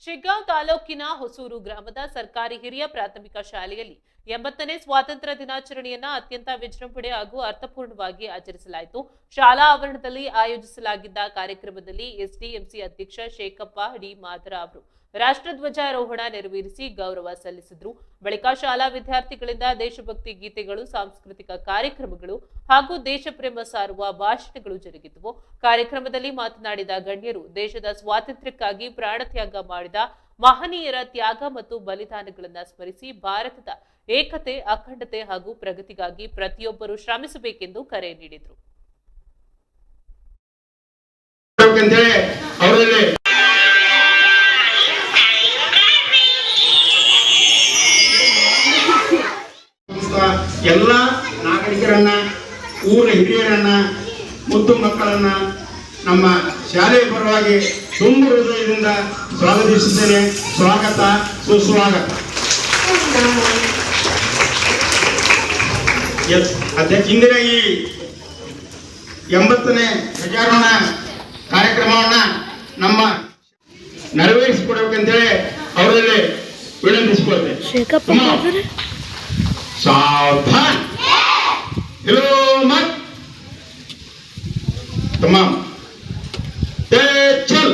ಶಿಗ್ಗಾಂವ್ ತಾಲೂಕಿನ ಹೊಸೂರು ಗ್ರಾಮದ ಸರ್ಕಾರಿ ಹಿರಿಯ ಪ್ರಾಥಮಿಕ ಶಾಲೆಯಲ್ಲಿ 80ನೇ ಸ್ವಾತಂತ್ರ್ಯ ದಿನಾಚರಣೆಯನ್ನ ಅತ್ಯಂತ ವಿಜೃಂಭಣೆ ಹಾಗೂ ಅರ್ಥಪೂರ್ಣವಾಗಿ ಆಚರಿಸಲಾಯಿತು. ಶಾಲಾ ಆವರಣದಲ್ಲಿ ಆಯೋಜಿಸಲಾಗಿದ್ದ ಕಾರ್ಯಕ್ರಮದಲ್ಲಿ ಎಸ್ಡಿಎಂಸಿ ಅಧ್ಯಕ್ಷ ಶೇಖಪ್ಪ ಡಿ ಮಾದರ ಅವರು ರಾಷ್ಟ್ರಧ್ವಜಾರೋಹಣ ನೆರವೇರಿಸಿ ಗೌರವ ಸಲ್ಲಿಸಿದ್ರು. ಬಳಿಕ ಶಾಲಾ ವಿದ್ಯಾರ್ಥಿಗಳಿಂದ ದೇಶಭಕ್ತಿ ಗೀತೆಗಳು, ಸಾಂಸ್ಕೃತಿಕ ಕಾರ್ಯಕ್ರಮಗಳು ಹಾಗೂ ದೇಶಪ್ರೇಮ ಸಾರುವ ಭಾಷಣಗಳು ಜರುಗಿದವು. ಕಾರ್ಯಕ್ರಮದಲ್ಲಿ ಮಾತನಾಡಿದ ಗಣ್ಯರು ದೇಶದ ಸ್ವಾತಂತ್ರ್ಯಕ್ಕಾಗಿ ಪ್ರಾಣತ್ಯಾಗ ಮಾಡಿದ ಮಹನೀಯರ ತ್ಯಾಗ ಮತ್ತು ಬಲಿದಾನಗಳನ್ನು ಸ್ಮರಿಸಿ ಭಾರತದ ಏಕತೆ, ಅಖಂಡತೆ ಹಾಗೂ ಪ್ರಗತಿಗಾಗಿ ಪ್ರತಿಯೊಬ್ಬರು ಶ್ರಮಿಸಬೇಕೆಂದು ಕರೆ ನೀಡಿದರು. ಎಲ್ಲ ನಾಗರಿಕರನ್ನ, ಊರ ಹಿರಿಯರನ್ನ, ಮುದ್ದು ಮಕ್ಕಳನ್ನ ನಮ್ಮ ಶಾಲೆಯ ಪರವಾಗಿ ತುಂಬ ಹೃದಯದಿಂದ ಸ್ವಾಗತಿಸುತ್ತೇನೆ. ಸ್ವಾಗತ, ಸುಸ್ವಾಗತ. ಇಂದಿನ ಈ 80ನೇ ಧ್ವಜಾರೋಹಣ ಕಾರ್ಯಕ್ರಮವನ್ನ ನಮ್ಮ ನೆರವೇರಿಸಿಕೊಡ್ಬೇಕಂತೇಳಿ ಅವರಲ್ಲಿ ವಿನಂತಿಸಿಕೊಳ್ತೇವೆ. सावधान, हिलो मत, तमाम चल.